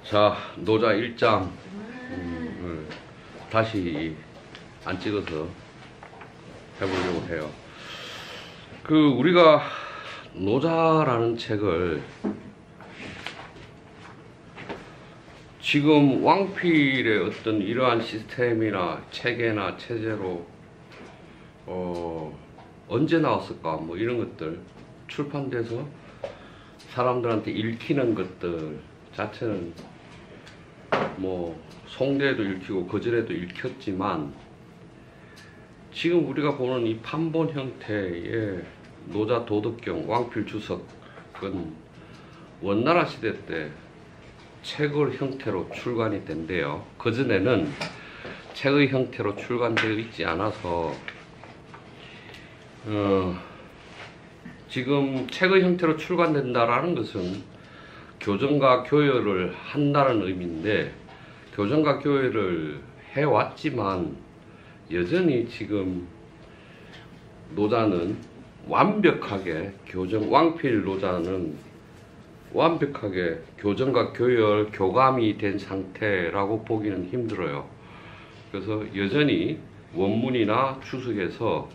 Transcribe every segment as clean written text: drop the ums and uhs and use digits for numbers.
자, 노자 1장 다시 안 찍어서 해보려고 해요. 우리가 노자라는 책을 지금 왕필의 어떤 이러한 시스템이나 체계나 체제로 언제 나왔을까 뭐 이런 것들 출판돼서 사람들한테 읽히는 것들 자체는 뭐 송대에도 읽히고 거절에도 읽혔지만 지금 우리가 보는 이 판본 형태의 노자 도덕경 왕필 주석은 원나라 시대 때 책의 형태로 출간이 된대요. 그전에는 책의 형태로 출간되어 있지 않아서 지금 책의 형태로 출간된다라는 것은 교정과 교열을 한다는 의미인데, 교정과 교열을 해왔지만 여전히 지금 노자는 완벽하게 왕필 노자는 완벽하게 교정과 교열, 교감이 된 상태라고 보기는 힘들어요. 그래서 여전히 원문이나 주석에서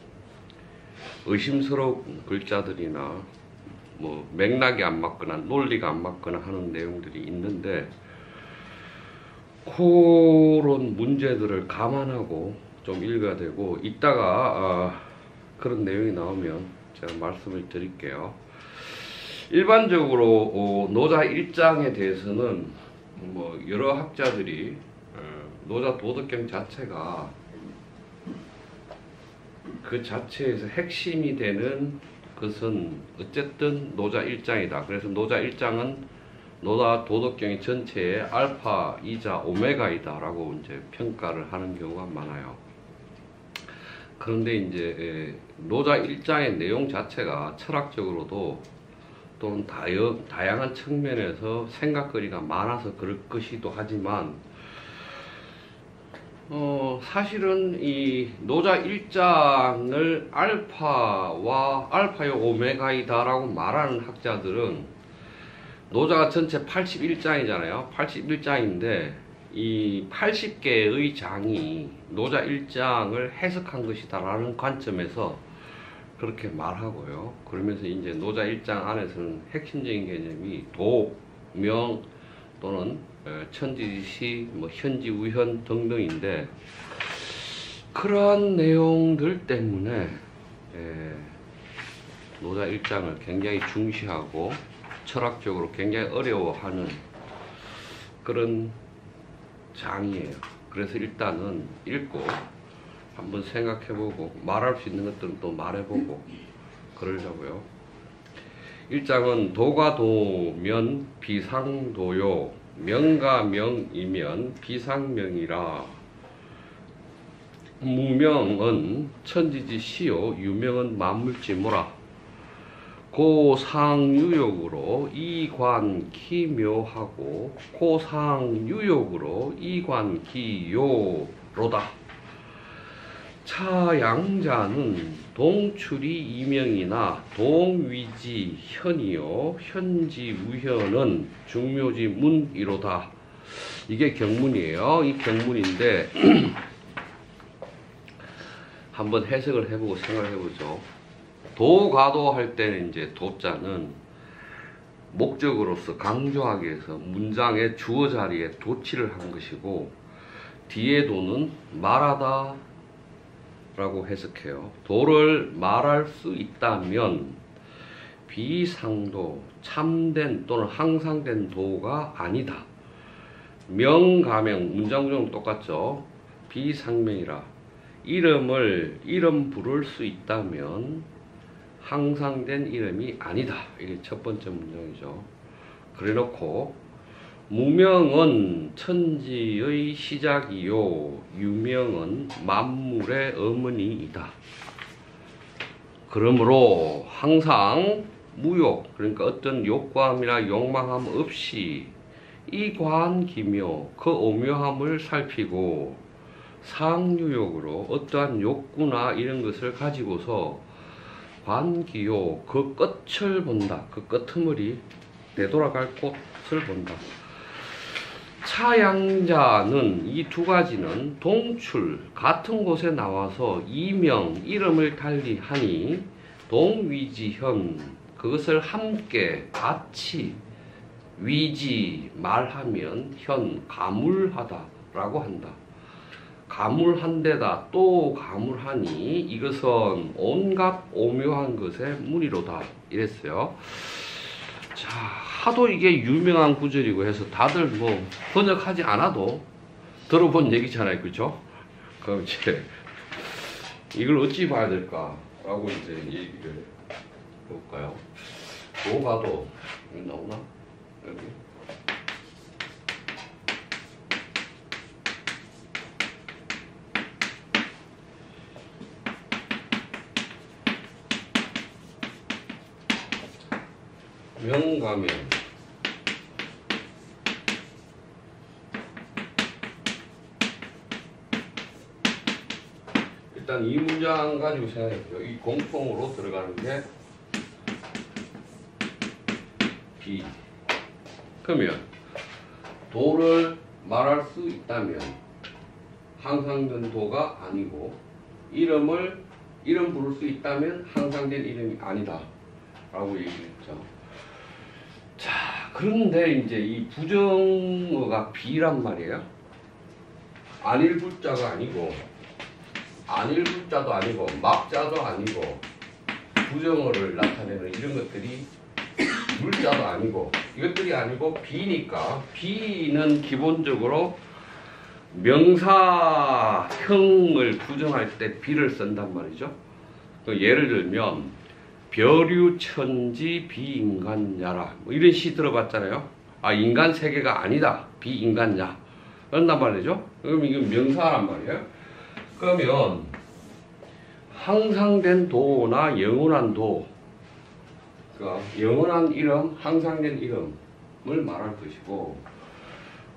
의심스러운 글자들이나 뭐 맥락이 안 맞거나 논리가 안 맞거나 하는 내용들이 있는데, 그런 문제들을 감안하고 좀 읽어야 되고, 이따가 그런 내용이 나오면 제가 말씀을 드릴게요. 일반적으로 노자 1장에 대해서는 뭐 여러 학자들이 노자 도덕경 자체가 그 자체에서 핵심이 되는 것은 어쨌든 노자 1장이다. 그래서 노자 1장은 노자 도덕경의 전체의 알파, 이자, 오메가이다 라고 이제 평가를 하는 경우가 많아요. 그런데 이제 노자 1장의 내용 자체가 철학적으로도 또는 다양한 측면에서 생각거리가 많아서 그럴 것이기도 하지만 사실은 이 노자 1장을 알파의 오메가이다 라고 말하는 학자들은, 노자가 전체 81장이잖아요. 81장인데 이 80개의 장이 노자 1장을 해석한 것이다 라는 관점에서 그렇게 말하고요. 그러면서 이제 노자 1장 안에서는 핵심적인 개념이 도, 명 또는 천지시, 뭐 현지, 우현 등등인데, 그러한 내용들 때문에 노자 1장을 굉장히 중시하고 철학적으로 굉장히 어려워하는 그런 장이에요. 그래서 일단은 읽고 한번 생각해보고 말할 수 있는 것들은 또 말해보고 그러려고요. 1장은 도가 도면 비상도요, 명가 명이면 비상명이라. 무명은 천지지 시요, 유명은 만물지모라. 고상유욕으로 이관기묘하고 고상유욕으로 이관기요로다. 차양자는 동출이 이명이나 동위지 현이요, 현지 우현은 중묘지 문이로다. 이게 경문이에요. 이 경문인데 한번 해석을 해보고 생각을 해보죠. 도가도 할 때는 이제 도자는 목적으로서 강조하기 위해서 문장의 주어 자리에 도치를 한 것이고, 뒤에 도는 말하다 라고 해석해요. 도를 말할 수 있다면 비상도, 참된 또는 항상된 도가 아니다. 명가명, 문장 구조는 똑같죠. 비상명이라. 이름 부를 수 있다면 항상된 이름이 아니다. 이게 첫 번째 문장이죠. 그래 놓고 무명은 천지의 시작이요, 유명은 만물의 어머니이다. 그러므로 항상 무욕, 그러니까 어떤 욕구함이나 욕망함 없이 이관기묘, 그 오묘함을 살피고, 상유욕으로 어떠한 욕구나 이런 것을 가지고서 관기요, 그 끝을 본다. 그 끄트머리 되돌아갈 곳을 본다. 차양자는 이 두 가지는 동출 같은 곳에 나와서 이명 이름을 달리 하니 동위지현 그것을 함께 같이 위지 말하면 현 가물하다라고 한다. 가물한데다 또 가물하니 이것은 온갖 오묘한 것의 무리로다 이랬어요. 자, 하도 이게 유명한 구절이고 해서 다들 뭐 번역하지 않아도 들어본 얘기잖아요, 그죠? 그럼 이제 이걸 어찌 봐야 될까라고 이제 얘기를 볼까요? 도가도 여기 나오나? 여기. 명가면 일단 이 문장 가지고 생각해보죠. 이 공통으로 들어가는 게 비. 그러면 도를 말할 수 있다면 항상된 도가 아니고 이름 부를 수 있다면 항상된 이름이 아니다 라고 얘기했죠. 자, 그런데 이제 이 부정어가 비란 말이에요. 안일 불자가 아니고 안일 불자도 아니고 막자도 아니고 부정어를 나타내는 이런 것들이 물자도 아니고 이것들이 아니고 비니까 비는 기본적으로 명사형을 부정할 때 비를 쓴단 말이죠. 예를 들면 벼류천지 비인간야라 뭐 이런 시 들어봤잖아요. 아, 인간 세계가 아니다 비인간야 그런단 말이죠. 그럼 이건 명사란 말이에요. 그러면 항상된 도나 영원한 도, 그러니까 영원한 이름, 항상된 이름을 말할 것이고,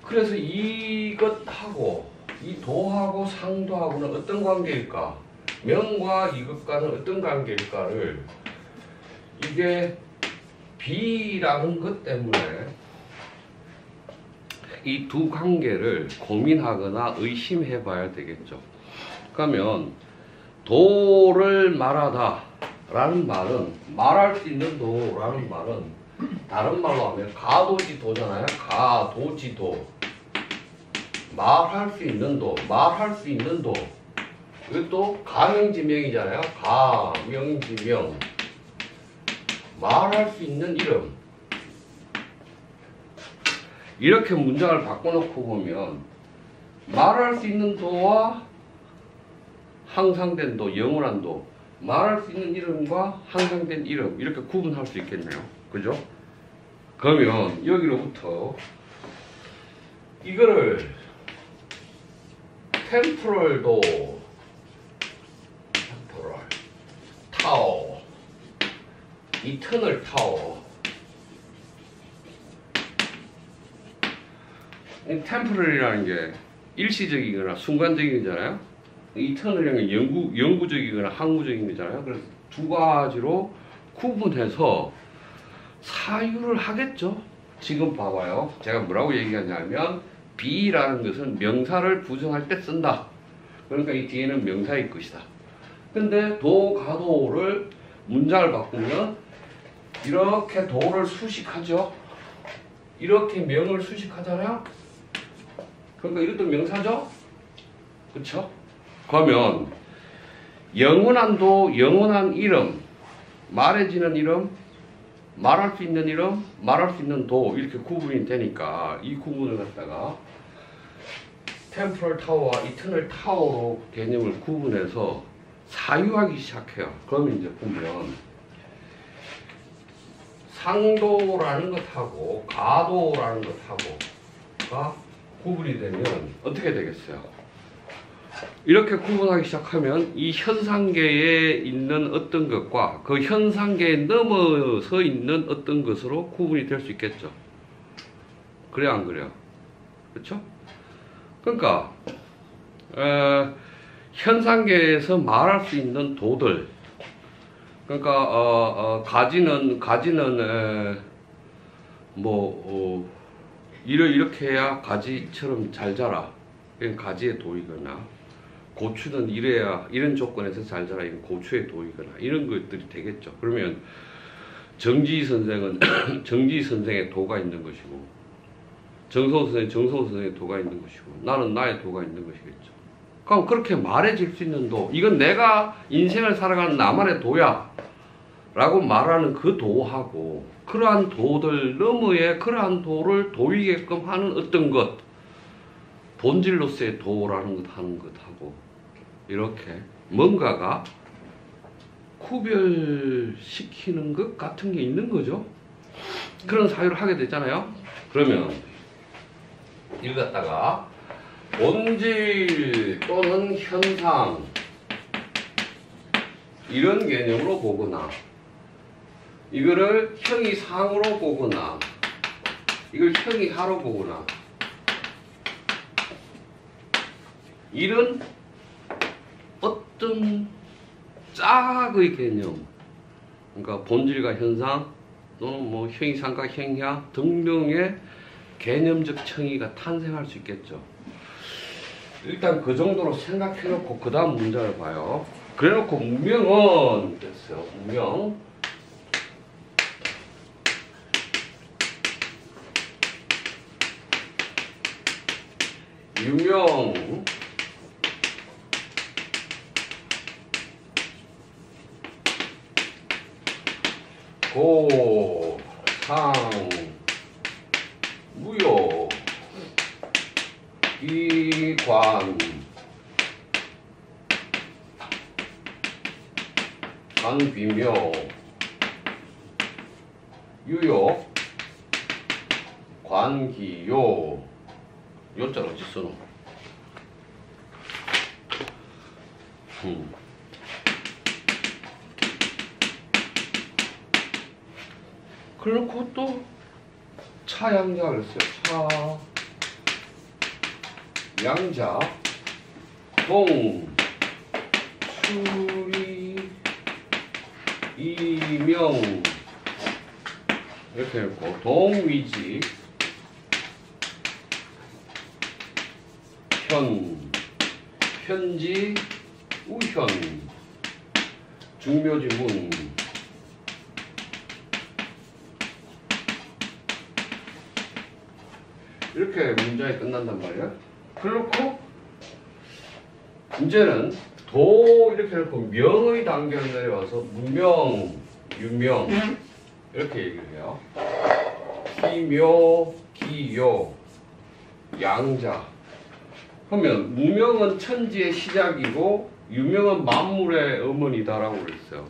그래서 이것하고 이 도하고 상도하고는 어떤 관계일까? 명과 이것과는 어떤 관계일까를 이게 비라는 것 때문에 이 두 관계를 고민하거나 의심해 봐야 되겠죠. 그러면 도를 말하다 라는 말은 말할 수 있는 도라는 말은 다른 말로 하면 가도지도잖아요. 가도지도 말할 수 있는 도, 말할 수 있는 도. 이것도 가명지명이잖아요. 가명지명 말할 수 있는 이름. 이렇게 문장을 바꿔놓고 보면 말할 수 있는 도와 항상된 도, 영원한 도, 말할 수 있는 이름과 항상된 이름 이렇게 구분할 수 있겠네요. 그죠? 그러면 여기로부터 이거를 템포럴도 템포럴 타워 이터널 타워 템포럴이라는 게 일시적이거나 순간적이잖아요. 이터널이라는 게 영구적이거나 항구적인 거잖아요. 그래서 두 가지로 구분해서 사유를 하겠죠. 지금 봐봐요. 제가 뭐라고 얘기하냐면 비라는 것은 명사를 부정할 때 쓴다. 그러니까 이 뒤에는 명사일 것이다. 근데 도, 가도를 문장을 바꾸면 이렇게 도를 수식하죠. 이렇게 명을 수식하잖아요. 그러니까 이것도 명사죠. 그렇죠? 그러면 영원한 도, 영원한 이름, 말해지는 이름, 말할 수 있는 이름, 말할 수 있는 도 이렇게 구분이 되니까 이 구분을 갖다가 템포럴 타워와 이터널 타워로 개념을 구분해서 사유하기 시작해요. 그러면 이제 보면 상도라는 것하고 가도라는 것하고가 구분이 되면 어떻게 되겠어요? 이렇게 구분하기 시작하면 이 현상계에 있는 어떤 것과 그 현상계에 넘어서 있는 어떤 것으로 구분이 될 수 있겠죠. 그래요, 안 그래요? 그렇죠? 그러니까 현상계에서 말할 수 있는 도들, 그러니까 가지는 이렇게 해야 가지처럼 잘 자라. 이건 가지의 도이거나, 고추는 이래야 이런 조건에서 잘 자라. 이건 고추의 도이거나 이런 것들이 되겠죠. 그러면 정지 선생은 정지 선생의 도가 있는 것이고, 정성호 선생은 정성호 선생의 도가 있는 것이고, 나는 나의 도가 있는 것이겠죠. 그럼 그렇게 말해질 수 있는 도, 이건 내가 인생을 살아가는 나만의 도야 라고 말하는 그 도하고, 그러한 도들 너머에 그러한 도를 도이게끔 하는 어떤 것, 본질로서의 도라는 것 하는 것하고 이렇게 뭔가가 구별시키는 것 같은 게 있는 거죠. 그런 사유를 하게 되잖아요. 그러면 이걸 갖다가 본질 또는 현상 이런 개념으로 보거나, 이거를 형이상으로 보거나, 이걸 형이하로 보거나, 이런 어떤 짝의 개념, 그러니까 본질과 현상 또는 뭐 형이상과 형이하 등등의 개념적 청이가 탄생할 수 있겠죠. 일단 그 정도로 생각해 놓고 그 다음 문장을 봐요. 그래 놓고 무명은 됐어요. 무명. 유명. 고, 상, 무효, 기관, 관비묘, 유효, 관기요. 요자를 어찌 쓰노? 그렇고 또 차양자 그랬어요. 차양자 동 추리 이명 이렇게 했고, 동위지 현지 우현 중묘지문 이렇게 문장이 끝난단 말이야. 그렇고 이제는 도 이렇게 놓고 명의 단계로 내려와서 무명, 유명 이렇게 얘기를 해요. 기묘, 기요, 양자. 그러면 무명은 천지의 시작이고 유명은 만물의 어머니다라고 그랬어요.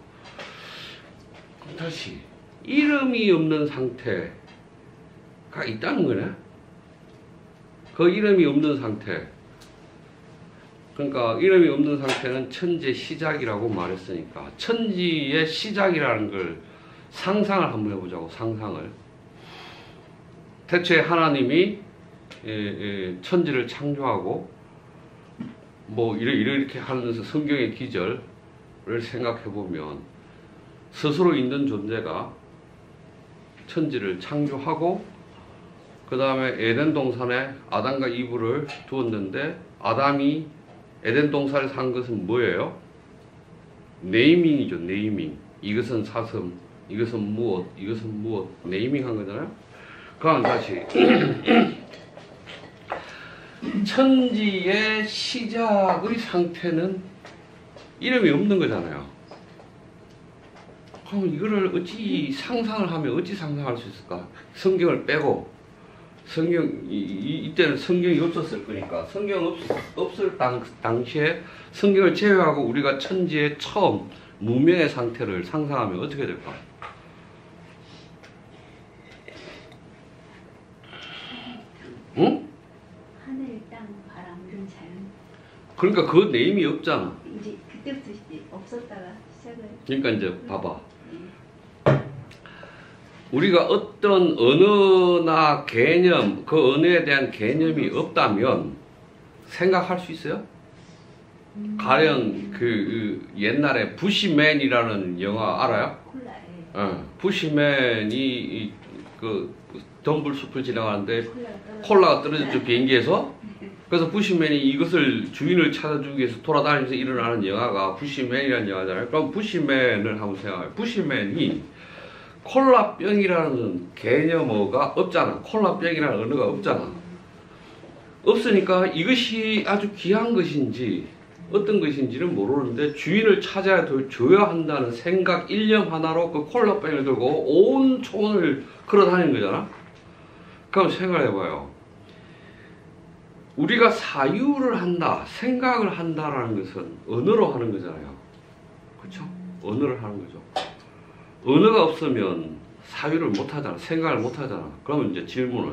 다시 이름이 없는 상태가 있다는 거네. 그 이름이 없는 상태. 그러니까 이름이 없는 상태는 천지의 시작이라고 말했으니까 천지의 시작이라는 걸 상상을 한번 해보자고. 상상을. 대체 하나님이 천지를 창조하고 뭐 이렇게 하면서 성경의 기절을 생각해 보면 스스로 있는 존재가 천지를 창조하고 그 다음에 에덴 동산에 아담과 이브를 두었는데, 아담이 에덴 동산에 산 것은 뭐예요? 네이밍이죠. 네이밍. 이것은 사슴, 이것은 무엇, 이것은 무엇. 네이밍 한 거잖아요. 그럼 다시 천지의 시작의 상태는 이름이 없는 거잖아요. 그럼 이거를 어찌 상상을 하면 어찌 상상할 수 있을까? 성경을 빼고, 이때는 성경이 없었을 거니까, 성경 없을 당시에 성경을 제외하고 우리가 천지의 처음 무명의 상태를 상상하면 어떻게 될까? 응? 하늘, 땅, 바람 이런 자연. 그러니까 그 네임이 없잖아. 이제 그때부터 이제 없었다가 시작을. 그러니까 이제 봐봐. 우리가 어떤 언어나 개념, 그 언어에 대한 개념이 없다면 생각할 수 있어요? 가령 그 옛날에 부시맨이라는 영화 알아요? 콜라에. 부시맨이 그 덤불숲을 지나가는데 콜라가 콜라가 떨어졌죠, 비행기에서. 그래서 부시맨이 이것을 주인을 찾아주기 위해서 돌아다니면서 일어나는 영화가 부시맨이라는 영화잖아요. 그럼 부시맨을 한번 생각해요. 부시맨이 콜라병이라는 개념어가 없잖아. 콜라병이라는 언어가 없잖아. 없으니까 이것이 아주 귀한 것인지 어떤 것인지는 모르는데 주인을 찾아줘야 한다는 생각, 일념 하나로 그 콜라병을 들고 온 초원을 걸어다니는 거잖아. 그럼 생각해봐요. 우리가 사유를 한다, 생각을 한다라는 것은 언어로 하는 거잖아요. 그렇죠? 언어를 하는 거죠. 언어가 없으면 사유를 못 하잖아. 생각을 못 하잖아. 그러면 이제 질문을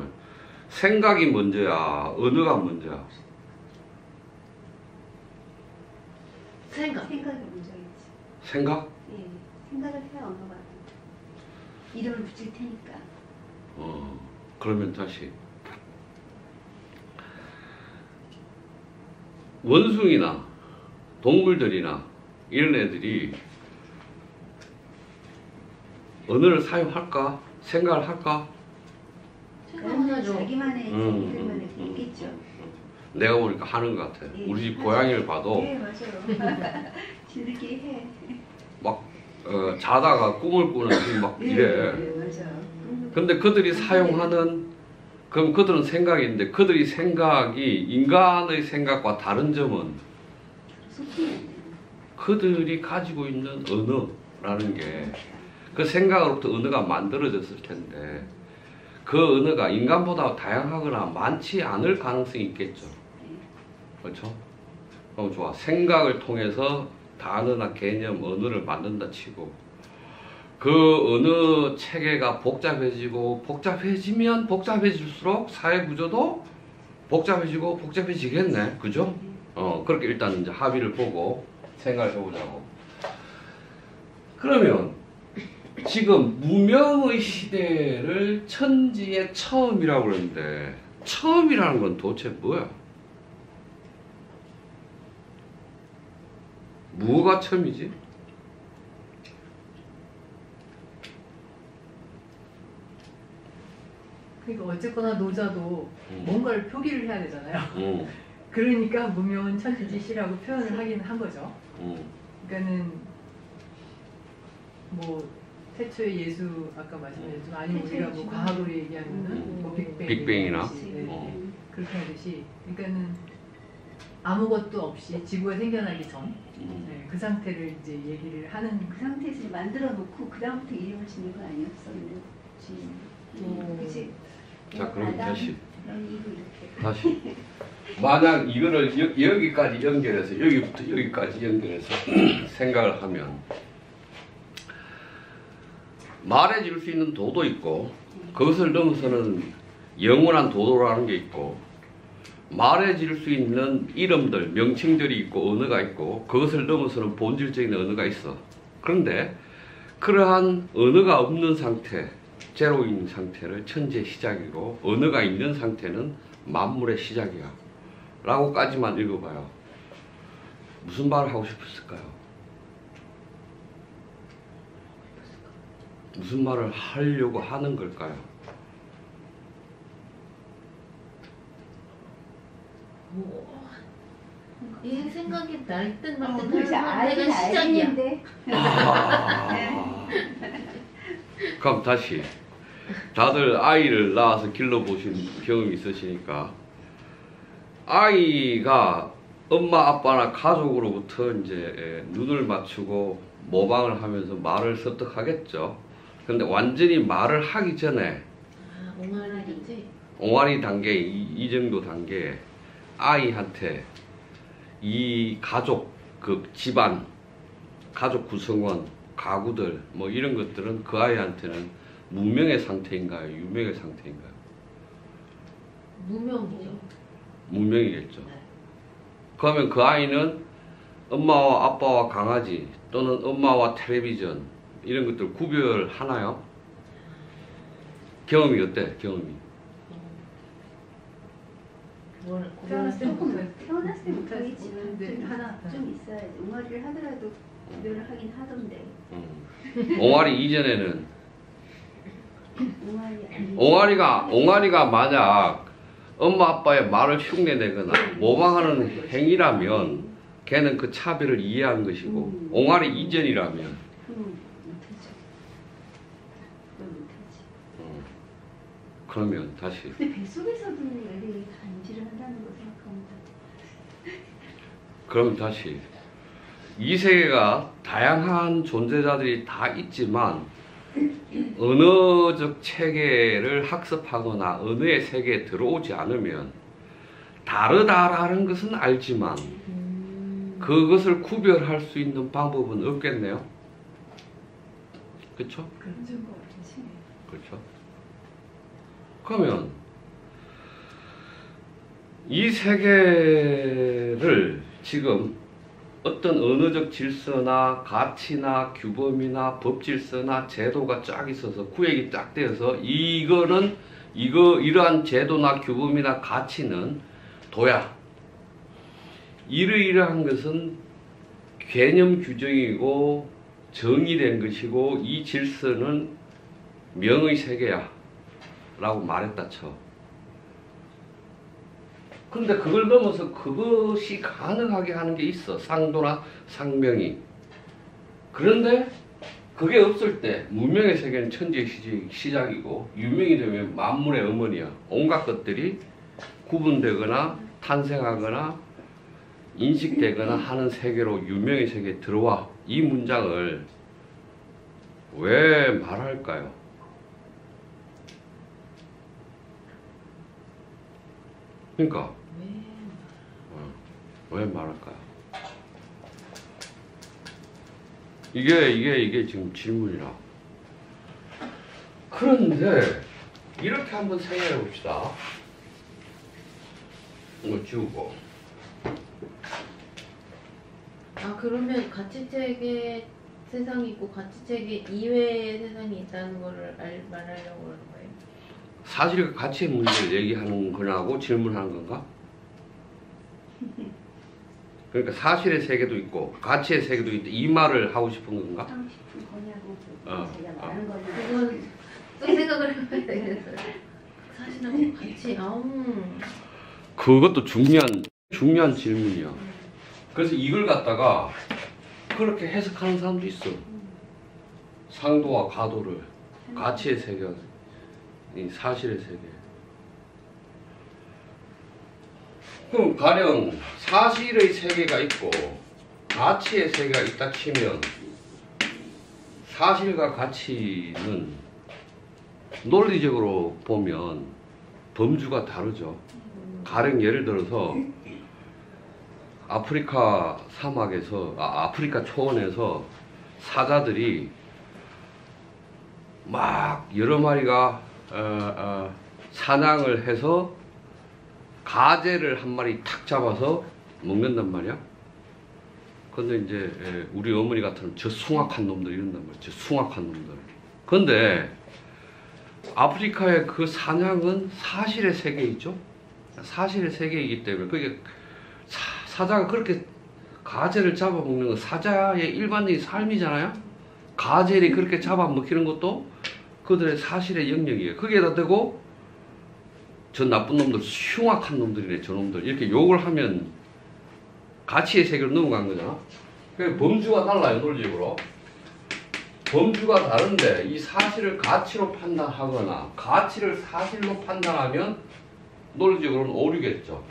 생각이 먼저야, 언어가 먼저야? 생각이 먼저겠지. 생각? 예, 생각을 해야 언어가 이름을 붙일 테니까. 그러면 다시 원숭이나 동물들이나 이런 애들이 언어를 사용할까? 생각을 할까? 그런 하죠. 자기만의 자기들만의 게 있겠죠. 내가 보니까 하는 것 같아. 예, 우리 집 하죠. 고양이를 봐도 네 맞아요. 지들끼리 해. 막 자다가 꿈을 꾸는지 막 이래. 네, 맞아요. 근데 그들이 사용하는, 그럼 그들은 생각이 있는데 그들이 생각이 인간의 생각과 다른 점은 소통이 안 되는. 그들이 가지고 있는 언어라는 게 그 생각으로부터 언어가 만들어졌을 텐데 그 언어가 인간보다 다양하거나 많지 않을 가능성이 있겠죠. 그렇죠? 그럼 좋아. 생각을 통해서 단어나 개념, 언어를 만든다 치고 그 언어 체계가 복잡해지고 복잡해지면 복잡해질수록 사회 구조도 복잡해지고 복잡해지겠네. 그죠? 그렇게 일단 이제 합의를 보고 생각을 해보자고. 그러면 지금 무명의 시대를 천지의 처음이라고 그러는데 처음이라는 건 도대체 뭐야? 뭐가 처음이지? 그러니까 어쨌거나 노자도 뭔가를 표기를 해야 되잖아요. 음, 그러니까 무명은 천지지시라고 표현을 하긴 한 거죠. 그러니까는 뭐 태초의 예수 아까 말씀드렸지만 아니면 우리가 뭐 과학으로 얘기하면은 뭐 빅뱅이나? 네, 그렇게 하듯이 그러니까는 아무것도 없이 지구가 생겨나기 전 네, 그 상태를 이제 얘기를 하는 그 상태에서 만들어 놓고 그 다음부터 이름을 짓는 건 아니었어. 그치? 자, 그럼 아담, 다시. 그럼 이거 이렇게. 다시. 만약 이거를 여기까지 연결해서 여기부터 여기까지 연결해서 생각을 하면 말해줄 수 있는 도도 있고 그것을 넘어서는 영원한 도도라는 게 있고 말해줄 수 있는 이름들, 명칭들이 있고 언어가 있고 그것을 넘어서는 본질적인 언어가 있어. 그런데 그러한 언어가 없는 상태, 제로인 상태를 천지의 시작이고 언어가 있는 상태는 만물의 시작이야 라고까지만 읽어봐요. 무슨 말을 하고 싶었을까요? 무슨 말을 하려고 하는 걸까요? 얘 생각이 날 듯 말 듯 그래서 하는 알긴 내가 시작이야. 알겠는데. 그럼 다시 다들 아이를 낳아서 길러보신 경험이 있으시니까 아이가 엄마 아빠나 가족으로부터 이제 눈을 맞추고 모방을 하면서 말을 습득하겠죠. 근데 완전히 말을 하기 전에 옹알이지. 옹알이 단계, 이 정도 단계에 아이한테 이 가족, 그 집안, 가족 구성원, 가구들 뭐 이런 것들은 그 아이한테는 무명의 상태인가요? 유명의 상태인가요? 무명이죠. 무명이겠죠. 네. 그러면 그 아이는 엄마와 아빠와 강아지 또는 엄마와 텔레비전 이런 것들 구별하나요? 경험이 어때? 경험이? 뭘 태어났을 때 조금 태어났을 때 못할 못하겠지만 못할 좀, 하나. 좀 있어야지. 옹알이를 하더라도 구별을 하긴 하던데. 옹알이 이전에는 옹알이가 만약 엄마 아빠의 말을 흉내내거나 모방하는 행위라면 걔는 그 차별을 이해한 것이고 옹알이 이전이라면 못하죠. 그건 못하지. 그러면 다시 근데 뱃속에서도 애들이 다 인지를 한다는 거 생각하면 그럼 다시 이 세계가 다양한 존재자들이 다 있지만 언어적 체계를 학습하거나 언어의 세계에 들어오지 않으면 다르다라는 것은 알지만 그것을 구별할 수 있는 방법은 없겠네요. 그렇죠? 그렇죠. 그렇죠? 그러면 이 세계를 지금 어떤 언어적 질서나 가치나 규범이나 법 질서나 제도가 쫙 있어서 구획이 쫙 되어서 이러한 제도나 규범이나 가치는 도야. 이러이러한 것은 개념 규정이고 정의된 것이고 이 질서는 명의 세계야 라고 말했다 쳐. 근데 그걸 넘어서 그것이 가능하게 하는 게 있어. 상도나 상명이. 그런데 그게 없을 때 문명의 세계는 천지의 시작이고 유명이 되면 만물의 어머니야. 온갖 것들이 구분되거나 탄생하거나 인식되거나 하는 세계로 유명의 세계에 들어와. 이 문장을 왜 말할까요? 그러니까 왜 말할까요? 이게 지금 질문이라. 그런데 이렇게 한번 생각해 봅시다. 이거 지우고. 아 그러면 가치체계 세상이 있고 가치체계 이외의 세상이 있다는 거를 말하려고 그러는 거예요? 사실 가치의 문제를 얘기하는 거냐고 질문하는 건가? 그러니까 사실의 세계도 있고 가치의 세계도 있다 이 말을 하고 싶은 건가? 하고 싶은 거냐고 제가 어. 말하는 거는 그건 또 생각을 해봐야 되겠어요. 사실하고 같이 그것도 중요한 질문이야. 그래서 이걸 갖다가 그렇게 해석하는 사람도 있어. 상도와 가도를 가치의 세계, 이 사실의 세계. 그럼 가령 사실의 세계가 있고 가치의 세계가 있다 치면 사실과 가치는 논리적으로 보면 범주가 다르죠. 가령 예를 들어서 아프리카 사막에서 아프리카 초원에서 사자들이 막 여러 마리가 사냥을 해서 가재를 한 마리 탁 잡아서 먹는단 말이야. 근데 이제 우리 어머니 같은 저 숭악한 놈들 이런단 말이야. 저 숭악한 놈들. 근데 아프리카의 그 사냥은 사실의 세계이죠. 사실의 세계이기 때문에 그게 사자가 그렇게 가재를 잡아먹는 건 사자의 일반적인 삶이잖아요. 가재를 그렇게 잡아먹히는 것도 그들의 사실의 영역이에요. 거기에다 대고 저 나쁜 놈들, 흉악한 놈들이네 저놈들 이렇게 욕을 하면 가치의 세계로 넘어간 거잖아. 그러니까 범주가 달라요. 논리적으로 범주가 다른데 이 사실을 가치로 판단하거나 가치를 사실로 판단하면 논리적으로는 오류겠죠.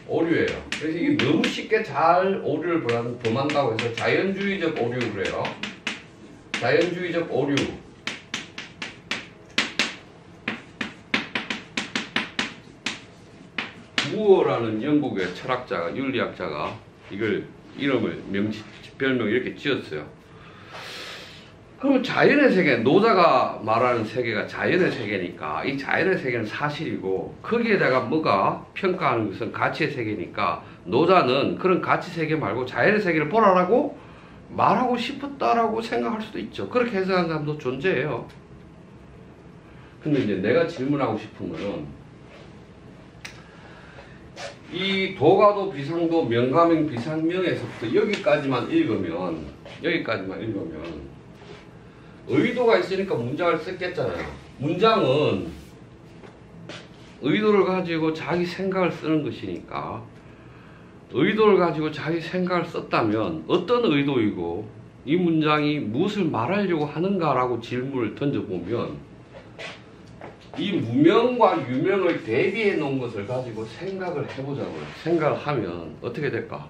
오류예요. 그래서 이게 너무 쉽게 잘 오류를 범한다고 해서 자연주의적 오류를 해요. 자연주의적 오류. 무어라는 영국의 철학자가, 윤리학자가 이걸 이름을 별명 이렇게 지었어요. 그러면 자연의 세계, 노자가 말하는 세계가 자연의 세계니까 이 자연의 세계는 사실이고 거기에다가 뭐가 평가하는 것은 가치의 세계니까 노자는 그런 가치 세계 말고 자연의 세계를 보라라고 말하고 싶었다라고 생각할 수도 있죠. 그렇게 해석하는 사람도 존재해요. 근데 이제 내가 질문하고 싶은 거는 이 도가도 비상도 명가명 비상명에서부터 여기까지만 읽으면 의도가 있으니까 문장을 썼겠잖아요. 문장은 의도를 가지고 자기 생각을 쓰는 것이니까 의도를 가지고 자기 생각을 썼다면 어떤 의도이고 이 문장이 무엇을 말하려고 하는가라고 질문을 던져보면 이 무명과 유명을 대비해 놓은 것을 가지고 생각을 해보자고요. 생각을 하면 어떻게 될까?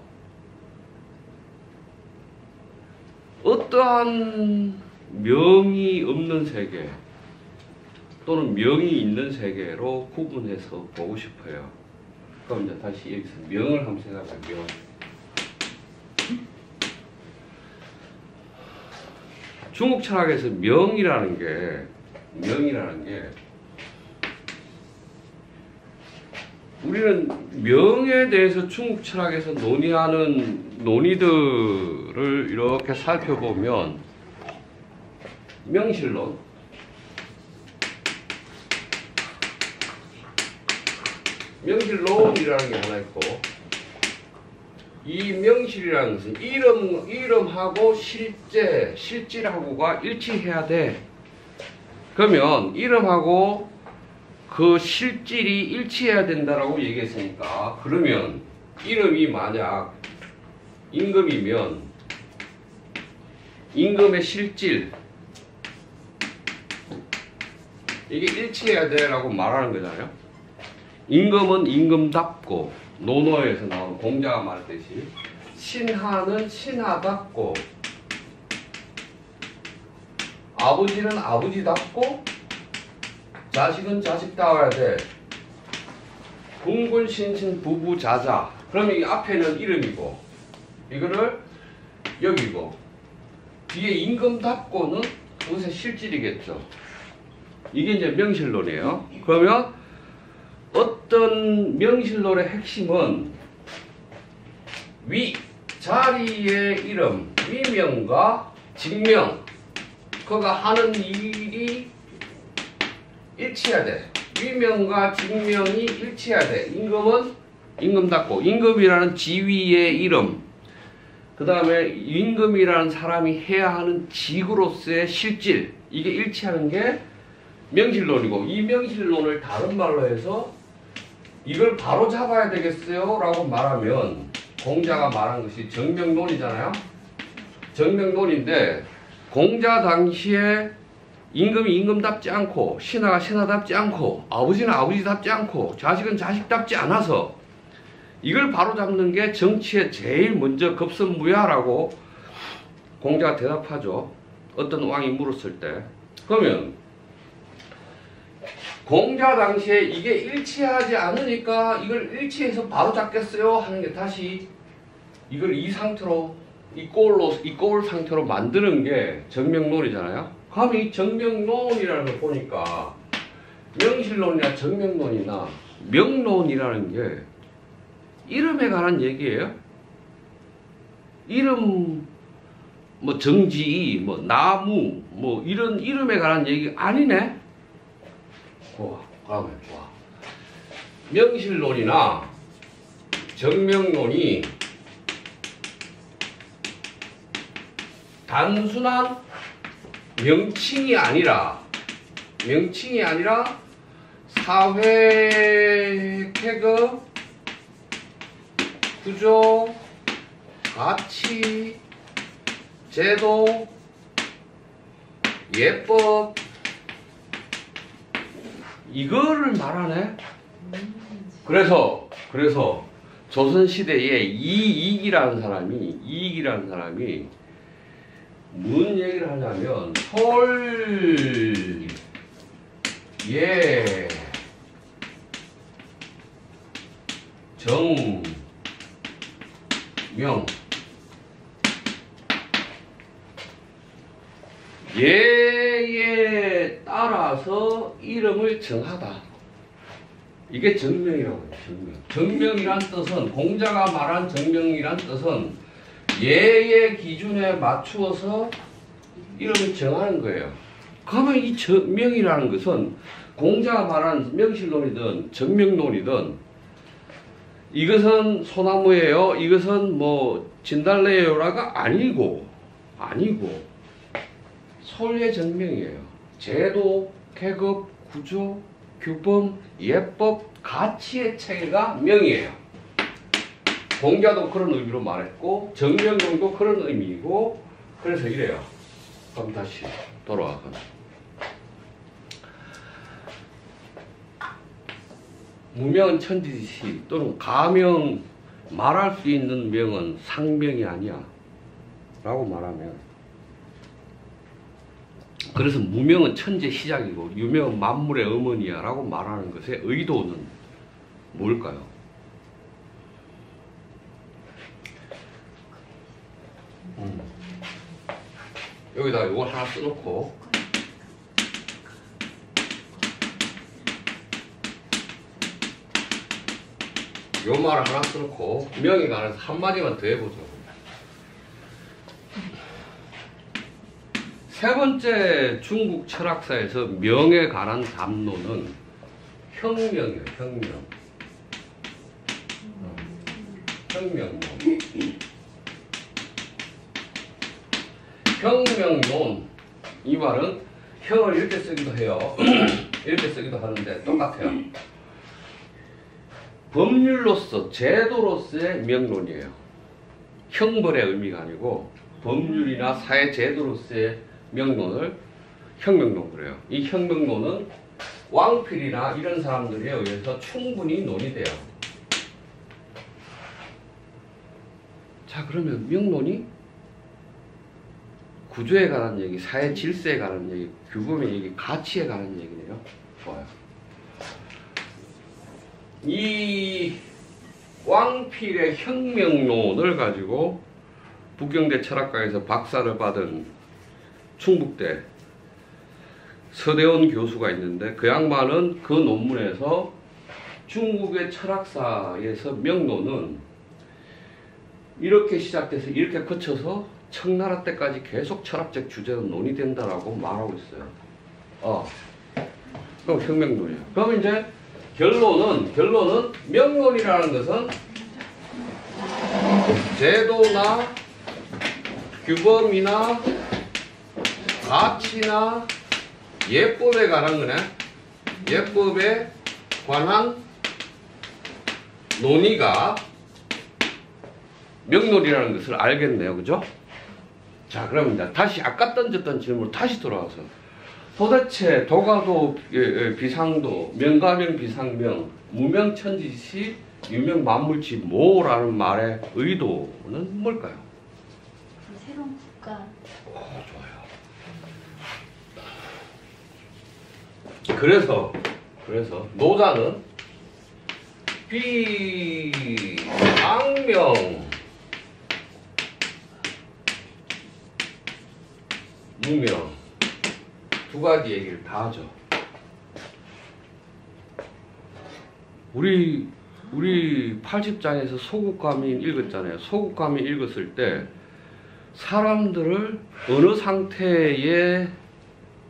어떠한 명이 없는 세계 또는 명이 있는 세계로 구분해서 보고 싶어요. 그럼 이제 다시 여기서 명을 한번 생각할게요. 명. 중국 철학에서 명이라는 게 우리는 명에 대해서 중국 철학에서 논의하는 논의들을 이렇게 살펴보면 명실론, 명실론이라는 게 하나 있고 이 명실이라는 것은 이름하고 실질하고가 일치해야 돼. 그러면 이름하고 그 실질이 일치해야 된다라고 얘기했으니까 그러면 이름이 만약 임금이면 임금의 실질 이게 일치해야 돼라고 말하는 거잖아요. 임금은 임금답고 논어에서 나온 공자가 말했듯이 신하는 신하답고 아버지는 아버지답고 자식은 자식다워야 돼. 궁군신신 부부자자. 그러면 이 앞에는 이름이고 이거를 여기고 뒤에 임금답고는 그것의 실질이겠죠. 이게 이제 명실론이에요. 그러면 어떤 명실론의 핵심은 위 자리의 이름 위명과 직명 그가 하는 일이 일치해야 돼. 위명과 직명이 일치해야 돼. 임금은 임금답고 임금이라는 지위의 이름 그 다음에 임금이라는 사람이 해야 하는 직으로서의 실질 이게 일치하는 게 명실론이고 이 명실론을 다른 말로 해서 이걸 바로 잡아야 되겠어요 라고 말하면 공자가 말한 것이 정명론이잖아요. 정명론인데 공자 당시에 임금이 임금답지 않고 신하가 신하답지 않고 아버지는 아버지답지 않고 자식은 자식답지 않아서 이걸 바로잡는 게 정치에 제일 먼저 급선무야라고 공자가 대답하죠. 어떤 왕이 물었을 때. 그러면 공자 당시에 이게 일치하지 않으니까 이걸 일치해서 바로잡겠어요 하는 게 다시 이걸 이 상태로 이 꼴 상태로 만드는 게 정명론이잖아요. 그럼 이 정명론이라는 걸 보니까 명실론이나 정명론이나 명론이라는 게 이름에 관한 얘기예요. 이름 뭐 정지 뭐 나무 뭐 이런 이름에 관한 얘기 아니네. 좋아. 명실론이나 정명론이 단순한 명칭이 아니라 사회 계급, 구조, 가치, 제도, 예법 이거를 말하네. 그래서 조선 시대에 이익이라는 사람이 무슨 얘기를 하냐면 명 예에 따라서 이름을 정하다. 이게 정명이라고 해요. 정명이란 뜻은 공자가 말한 정명이란 뜻은 예의 기준에 맞추어서 이름을 정하는 거예요. 그러면 이 정명이라는 것은 공자가 말한 명실론이든 정명론이든 이것은 소나무예요. 이것은 뭐 진달래예요라가 아니고 소의 정명이에요. 제도, 계급, 구조, 규범, 예법, 가치의 체계가 명이에요. 공자도 그런 의미로 말했고 정명용도 그런 의미이고 그래서 이래요. 그럼 다시 돌아가서 무명은 천지시 또는 가명 말할 수 있는 명은 상명이 아니야 라고 말하면 그래서 무명은 천재 시작이고 유명은 만물의 어머니야 라고 말하는 것의 의도는 뭘까요? 여기다 이걸 하나 써놓고 요 말을 하나 써놓고 명에 관해서 한마디만 더 해보죠. 세 번째 중국 철학사에서 명에 관한 담론은 혁명이에요. 혁명론. 혁명론. 이 말은 혁을 이렇게 쓰기도 해요. 이렇게 쓰기도 하는데 똑같아요. 법률로서 제도로서의 명론이에요. 형벌의 의미가 아니고 법률이나 사회 제도로서의 명론을 혁명론 그래요. 이 혁명론은 왕필이나 이런 사람들에 의해서 충분히 논의돼요. 자, 그러면 명론이 구조에 관한 얘기, 사회 질서에 관한 얘기, 규범의 얘기, 가치에 관한 얘기네요. 좋아요. 이 왕필의 혁명론을 가지고 북경대 철학과에서 박사를 받은 충북대 서대원 교수가 있는데 그 양반은 그 논문에서 중국의 철학사에서 명론은 이렇게 시작돼서 이렇게 거쳐서 청나라 때까지 계속 철학적 주제로 논의된다라고 말하고 있어요. 그럼 혁명론이에요. 그럼 이제 결론은 명론이라는 것은 제도나 규범이나 가치나 예법에 관한 거네. 예법에 관한 논의가 명론이라는 것을 알겠네요. 그죠? 자, 그럼 이제 다시 아까 던졌던 질문으로 다시 돌아와서 도대체 도가도 비상도 명가명 비상명 무명천지시 유명만물지 뭐라는 말의 의도는 뭘까요? 새로운 국가. 좋아요. 그래서 노자는 비상명 무명 두 가지 얘기를 다 하죠. 우리 80장에서 소국가민 읽었잖아요. 소국가민 읽었을 때 사람들을 어느 상태의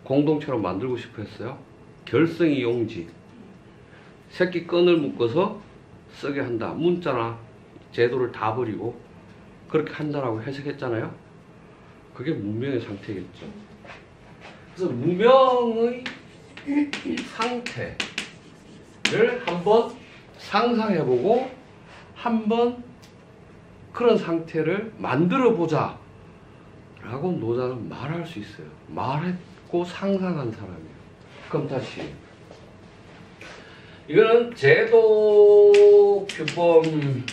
공동체로 만들고 싶어 했어요? 결성이 용지. 새끼 끈을 묶어서 쓰게 한다. 문자나 제도를 다 버리고 그렇게 한다라고 해석했잖아요. 그게 문명의 상태겠죠. 그래서 문명의 상태를 한번 상상해보고 한번 그런 상태를 만들어보자 라고 노자는 말할 수 있어요. 말했고 상상한 사람이에요. 그럼 다시 이거는 제도, 규범,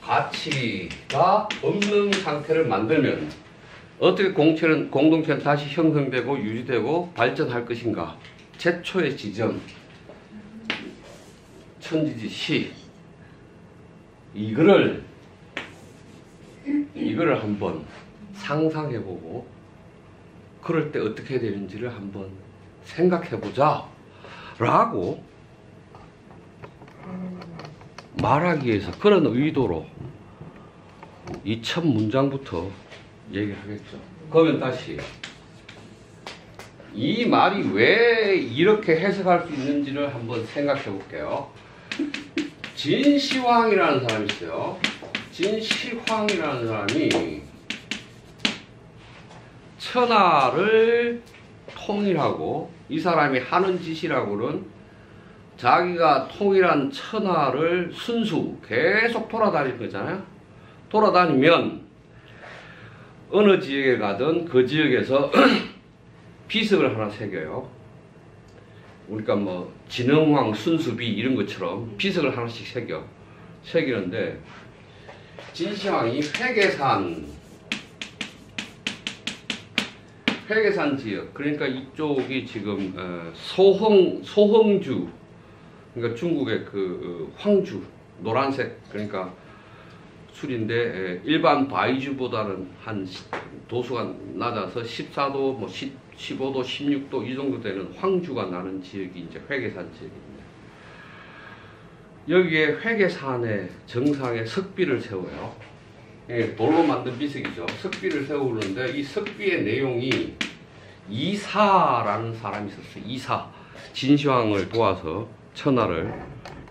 가치가 없는 상태를 만들면 어떻게 공동체는 다시 형성되고 유지되고 발전할 것인가? 최초의 지점 천지지 이거를 한번 상상해보고 그럴 때 어떻게 되는지를 한번 생각해보자 라고 말하기 위해서 그런 의도로 이 첫 문장부터 얘기를 하겠죠. 그러면 다시 이 말이 왜 이렇게 해석할 수 있는지를 한번 생각해 볼게요. 진시황이라는 사람이 있어요. 진시황이라는 사람이 천하를 통일하고 이 사람이 하는 짓이라고는 자기가 통일한 천하를 순수 계속 돌아다니는 거잖아요. 돌아다니면 어느 지역에 가든 그 지역에서 비석을 하나 새겨요. 그러니까 뭐 진흥왕 순수비 이런 것처럼 비석을 하나씩 새기는데 진시황이 회계산 지역, 그러니까 이쪽이 지금 소흥주, 그러니까 중국의 그 황주, 노란색, 그러니까 술인데 일반 바이주보다는 한 도수가 낮아서 14도, 뭐 15도, 16도 이 정도 되는 황주가 나는 지역이 이제 회계산 지역입니다. 여기에 회계산의 정상에 석비를 세워요. 예, 돌로 만든 비석이죠. 석비를 세우는데 이 석비의 내용이 이사라는 사람이 있었어요. 이사. 진시황을 도와서 천하를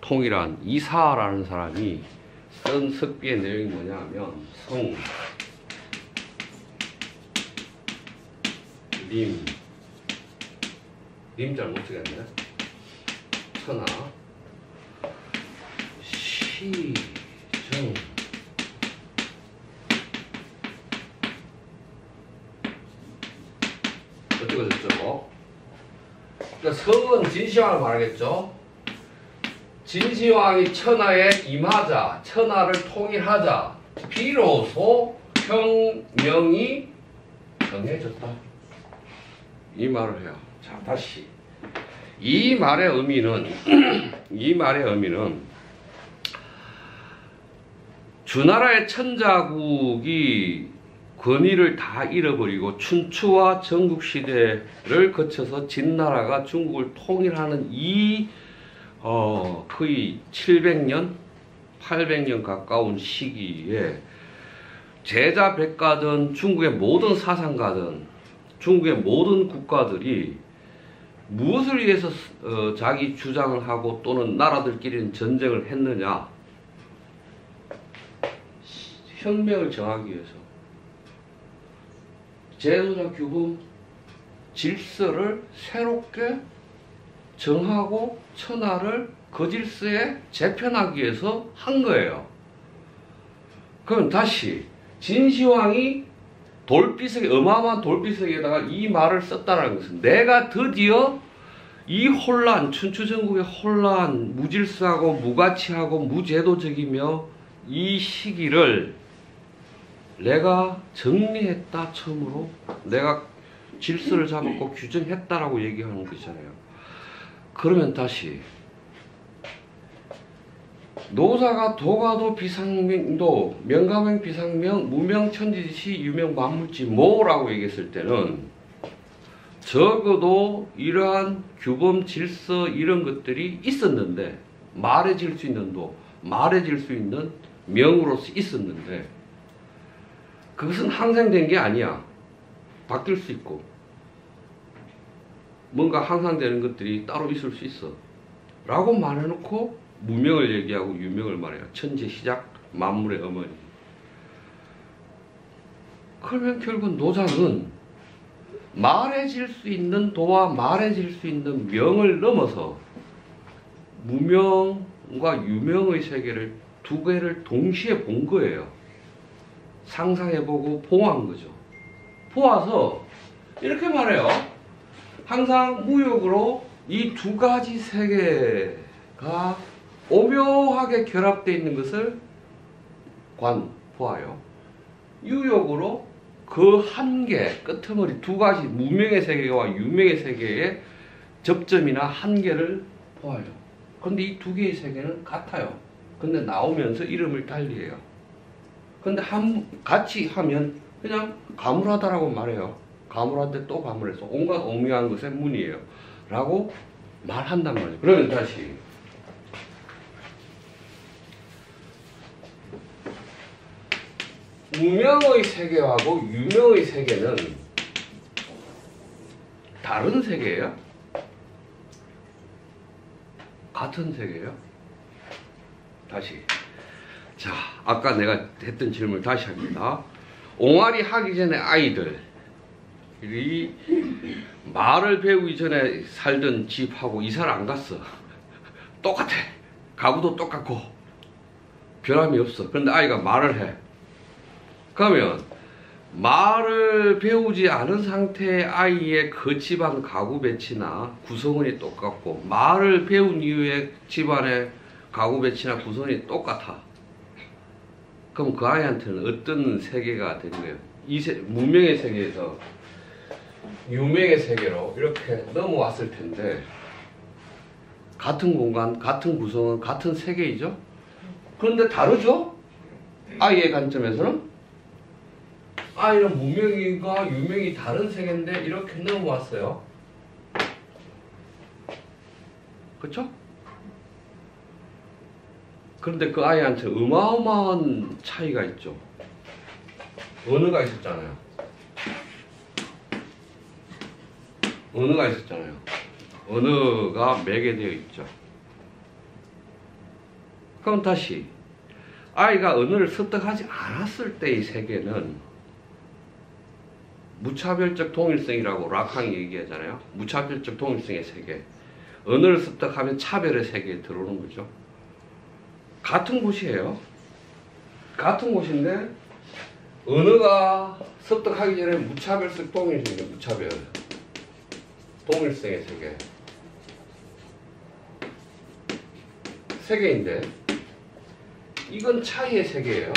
통일한 이사라는 사람이 쓴 석비의 내용이 뭐냐면 성, 림 잘 못 쓰겠네. 천하, 시, 정. 어떻게 됐죠? 그러니까 성은 진시황을 말하겠죠. 진시황이 천하에 임하자, 천하를 통일하자, 비로소 혁명이 정해졌다. 이 말을 해요. 자, 다시. 이 말의 의미는 주나라의 천자국이 권위를 다 잃어버리고 춘추와 전국시대를 거쳐서 진나라가 중국을 통일하는 이 거의 700년, 800년 가까운 시기에 제자백가든 중국의 모든 사상가든 중국의 모든 국가들이 무엇을 위해서 자기 주장을 하고 또는 나라들끼리는 전쟁을 했느냐? 혁명을 정하기 위해서. 제도자 규범 질서를 새롭게 정하고 천하를 그 질서에 재편하기 위해서 한 거예요. 그럼 다시 진시황이 돌비석에, 어마어마한 돌비석에다가 이 말을 썼다는 것은 내가 드디어 이 혼란, 춘추전국의 혼란, 무질서하고 무가치하고 무제도적이며 이 시기를 내가 정리했다. 처음으로 내가 질서를 잡았고 규정했다라고 얘기하는 것이잖아요. 그러면 다시 노사가 도가도 비상명도 명가명 비상명 무명천지시 유명만물지 뭐라고 얘기했을 때는 적어도 이러한 규범 질서 이런 것들이 있었는데 말해질 수 있는 도 말해질 수 있는 명으로서 있었는데 그것은 항상된 게 아니야. 바뀔 수 있고 뭔가 항상되는 것들이 따로 있을 수 있어 라고 말해놓고 무명을 얘기하고 유명을 말해요. 천지 시작 만물의 어머니. 그러면 결국 노자는 말해질 수 있는 도와 말해질 수 있는 명을 넘어서 무명과 유명의 세계를 두 개를 동시에 본 거예요. 상상해보고 보한 거죠. 보아서 이렇게 말해요. 항상 무역으로 이 두 가지 세계가 오묘하게 결합되어 있는 것을 보아요. 유역으로 그 한계, 끄트머리 두 가지 무명의 세계와 유명의 세계의 접점이나 한계를 보아요. 그런데 이 두 개의 세계는 같아요. 근데 나오면서 이름을 달리해요. 근데 같이 하면 그냥 가물하다라고 말해요. 가물한데 또 가물해서 온갖 오묘한 것의 문이에요. 라고 말한단 말이에요. 그러면 다시 무명의 세계하고 유명의 세계는 다른 세계예요? 같은 세계예요? 다시. 자, 아까 내가 했던 질문을 다시 합니다. 옹알이 하기 전에 아이들 이 말을 배우기 전에 살던 집하고 이사를 안 갔어. 똑같아. 가구도 똑같고 변함이 없어. 그런데 아이가 말을 해. 그러면 말을 배우지 않은 상태의 아이의 그 집안 가구 배치나 구성원이 똑같고, 말을 배운 이후에 집안의 가구 배치나 구성원이 똑같아. 그럼 그 아이한테는 어떤 세계가 되는 거예요? 문명의 세계에서 유명의 세계로 이렇게 넘어왔을 텐데, 같은 공간, 같은 구성원, 같은 세계이죠? 그런데 다르죠? 아이의 관점에서는? 아이는 문명과 유명이 다른 세계인데 이렇게 넘어왔어요. 그쵸? 그런데 그 아이한테 어마어마한 차이가 있죠. 언어가 있었잖아요. 언어가 있었잖아요. 언어가 매개되어 있죠. 그럼 다시 아이가 언어를 습득하지 않았을 때의 세계는 무차별적 통일성이라고 라칸이 얘기하잖아요. 무차별적 통일성의 세계. 언어를 습득하면 차별의 세계에 들어오는 거죠. 같은 곳이에요. 같은 곳인데 언어가 습득하기 전에 무차별적 통일성이에요. 무차별 통일성의 세계. 세계인데 이건 차이의 세계예요.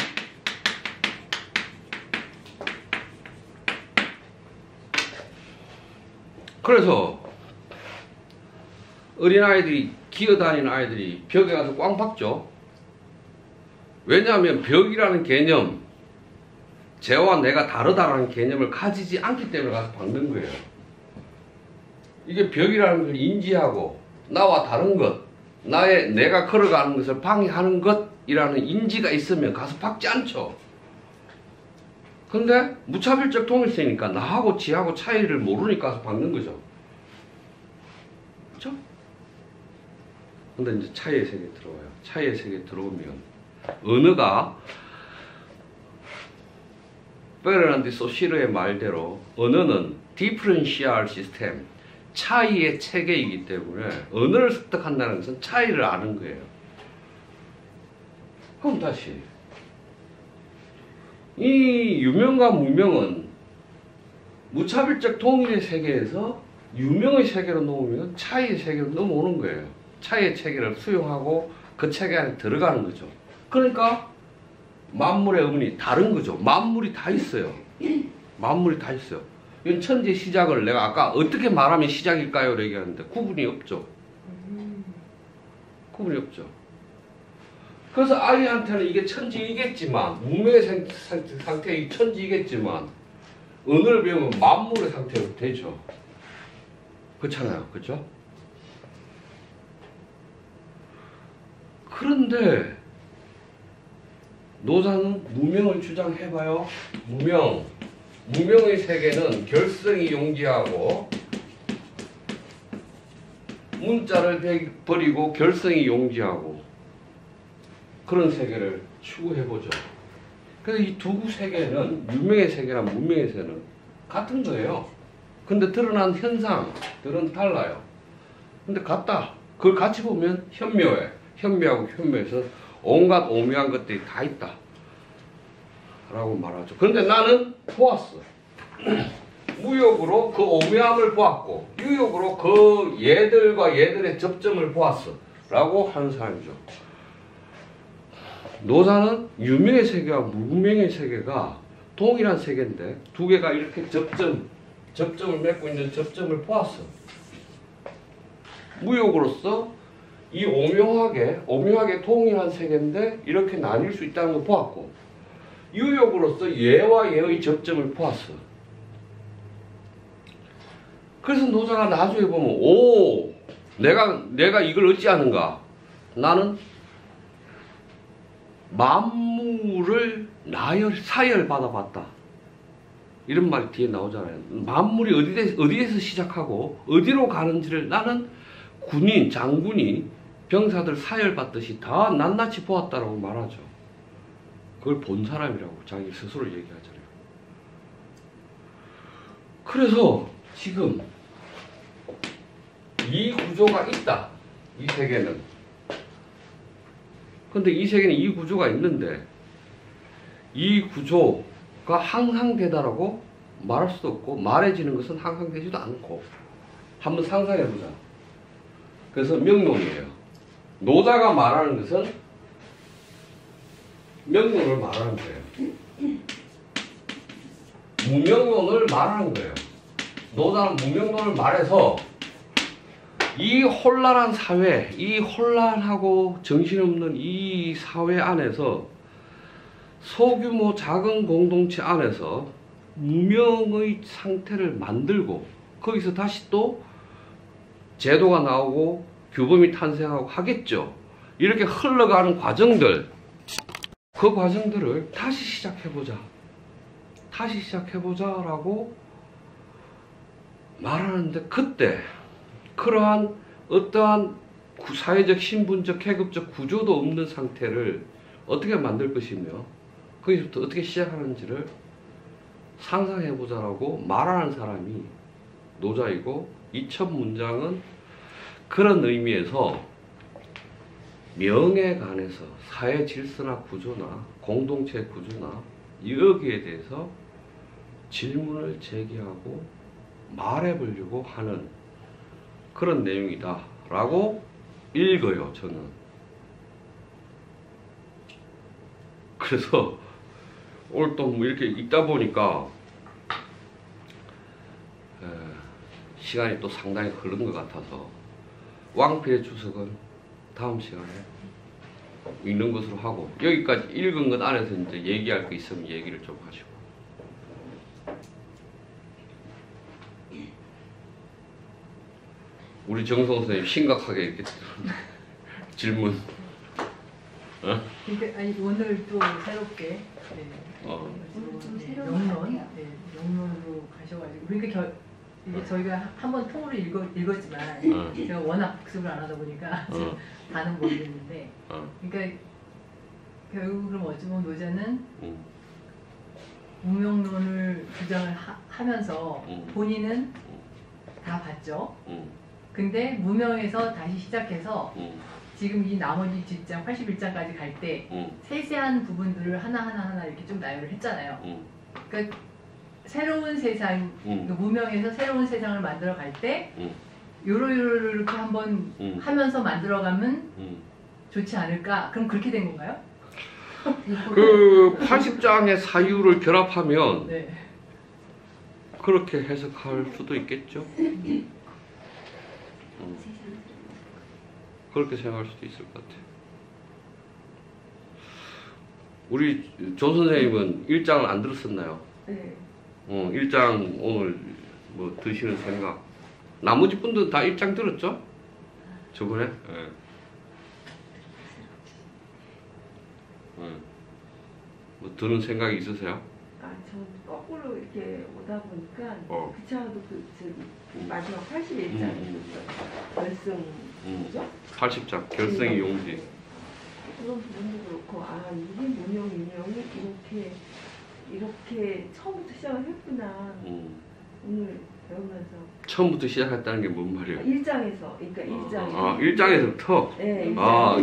그래서 어린아이들이, 기어다니는 아이들이 벽에 가서 꽝 박죠. 왜냐하면 벽이라는 개념, 쟤와 내가 다르다라는 개념을 가지지 않기 때문에 가서 박는 거예요. 이게 벽이라는 걸 인지하고 나와 다른 것, 내가 걸어가는 것을 방해하는 것이라는 인지가 있으면 가서 박지 않죠. 근데 무차별적 통일성이니까 나하고 지하고 차이를 모르니까 가서 박는 거죠. 그렇죠? 근데 이제 차이의 세계에 들어와요. 차이의 세계에 들어오면 언어가 베르난디 소시르의 말대로 언어는 디퍼런시얼 시스템, 차이의 체계이기 때문에 언어를 습득한다는 것은 차이를 아는 거예요. 그럼 다시 이 유명과 무명은 무차별적 통일의 세계에서 유명의 세계로 넘으면 차이의 세계로 넘어오는 거예요. 차이의 체계를 수용하고 그 체계 안에 들어가는 거죠. 그러니까 만물의 어머니 다른 거죠. 만물이 다 있어요. 만물이 다 있어요. 이건 천지의 시작을 내가 아까 어떻게 말하면 시작일까요? 얘기하는데 구분이 없죠. 구분이 없죠. 그래서 아이한테는 이게 천지이겠지만, 문명의 상태의 천지이겠지만 언어를 배우면 만물의 상태로 되죠. 그렇잖아요. 그렇죠? 그런데 노자는 무명을 주장해봐요. 무명의 세계는 결성이 용지하고, 문자를 버리고 결성이 용지하고 그런 세계를 추구해보죠. 그래서 이 두 세계는, 유명의 세계랑 문명의 세계는 같은 거예요. 근데 드러난 현상들은 달라요. 근데 같다. 그걸 같이 보면 현묘해. 현묘하고 현묘해서 온갖 오묘한 것들이 다 있다 라고 말하죠. 그런데 나는 보았어. 무역으로 그 오묘함을 보았고, 유역으로 그 얘들과 얘들의 접점을 보았어 라고 하는 사람이죠. 노사는 유명의 세계와 무명의 세계가 동일한 세계인데 두 개가 이렇게 접점을 맺고 있는 접점을 보았어. 무역으로서 이 오묘하게 동일한 세계인데 이렇게 나뉠 수 있다는 걸 보았고, 유역으로서 얘와 얘의 접점을 보았어. 그래서 노자가 나중에 보면, 오, 내가 이걸 어찌하는가? 나는 만물을 사열 받아봤다. 이런 말이 뒤에 나오잖아요. 만물이 어디에서 시작하고 어디로 가는지를 나는 군인, 장군이 병사들 사열받듯이 다 낱낱이 보았다라고 말하죠. 그걸 본 사람이라고 자기 스스로 얘기하잖아요. 그래서 지금 이 구조가 있다. 이 세계는. 근데 이 세계는 이 구조가 있는데 이 구조가 항상 되다라고 말할 수도 없고 말해지는 것은 항상 되지도 않고 한번 상상해보자. 그래서 명론이에요. 노자가 말하는 것은 명론을 말하는 거예요. 무명론을 말하는 거예요. 노자는 무명론을 말해서 이 혼란한 사회, 이 혼란하고 정신없는 이 사회 안에서 소규모 작은 공동체 안에서 무명의 상태를 만들고 거기서 다시 또 제도가 나오고 규범이 탄생하고 하겠죠. 이렇게 흘러가는 과정들, 그 과정들을 다시 시작해보자. 다시 시작해보자라고 말하는데 그때 그러한 어떠한 사회적, 신분적, 계급적 구조도 없는 상태를 어떻게 만들 것이며 거기서부터 어떻게 시작하는지를 상상해보자라고 말하는 사람이 노자이고 이 첫 문장은 그런 의미에서 명에 관해서 사회 질서나 구조나 공동체 구조나 여기에 대해서 질문을 제기하고 말해보려고 하는 그런 내용이다 라고 읽어요. 저는. 그래서 오늘 또 뭐 이렇게 읽다 보니까 시간이 또 상당히 흐른 것 같아서 왕필의 주석은 다음 시간에 읽는 것으로 하고 여기까지 읽은 것 안에서 이제 얘기할 거 있으면 얘기를 좀 하시고. 우리 정성 선생님 심각하게 이렇게 질문. 어? 근데 아니 오늘 또 새롭게 오늘 좀 새로운 것 영론, 같아요. 영론으로 가셔가지고 그러니까 이게 저희가 한번 통으로 읽었지만 제가 워낙 복습을 안 하다 보니까 다는 모르겠는데 그러니까 결국 그럼 어쩌면 노자는 무명론을 주장을 하면서 본인은 다 봤죠. 근데 무명에서 다시 시작해서 지금 이 나머지 뒷장 81장까지 갈 때 세세한 부분들을 하나하나 이렇게 좀 나열을 했잖아요. 그러니까 새로운 세상, 무명에서 새로운 세상을 만들어 갈 때 요렇게 한번 하면서 만들어가면 좋지 않을까? 그럼 그렇게 된 건가요? 그 80장의 사유를 결합하면 네. 그렇게 해석할 수도 있겠죠. 그렇게 생각할 수도 있을 것 같아요. 우리 조 선생님은 1장을 안 들었었나요? 네. 1장 오늘 뭐 드시는 생각. 나머지 분들은 다 1장 들었죠? 저번에? 네. 뭐 드는 생각이 있으세요? 아, 전 거꾸로 이렇게 오다 보니까 그 차도 저기 마지막 81장 결승 뭐죠? 80장 결승의 용지. 그런 부분도 그렇고 이게 문명 인형이 이렇게 처음부터 시작을 했구나. 오늘 배우면서 처음부터 시작했다는 게 뭔 말이에요? 1장에서 그러니까 1장에서 1장에서부터? 네,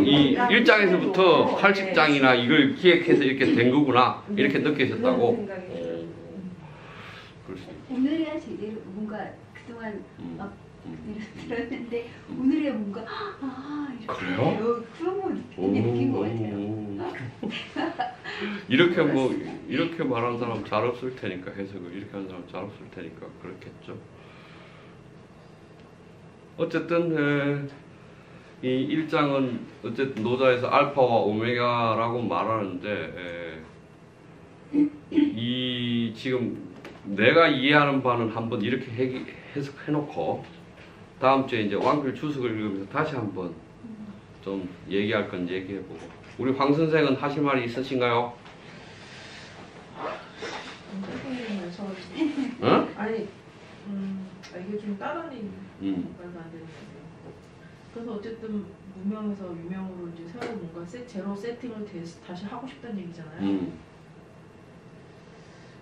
이 1장에서부터 80장이나 이걸 기획해서 이렇게 된 거구나 이렇게 느끼셨다고? 오늘이야 제대로 뭔가 그동안 막 들었는데 오늘이야 뭔가 이렇게 그래요? 그런 거 느낀 것 같아요. 이렇게 말하는 사람 잘 없을 테니까 해석을 이렇게 하는 사람 잘 없을 테니까 그렇겠죠. 어쨌든 이 1장은 어쨌든 노자에서 알파와 오메가라고 말하는데 이 지금 내가 이해하는 바는 한번 이렇게 해석해놓고 다음 주에 이제 왕필 주석을 읽으면서 다시 한번 좀 얘기할 건 얘기해보고. 우리 황 선생은 하실 말이 있으신가요? 응? 아니 이게 좀 다른 얘기 말도 안 되는 거예요. 그래서 어쨌든 무명에서 유명으로 이제 새로 뭔가 제로 세팅을 다시 하고 싶다는 얘기잖아요.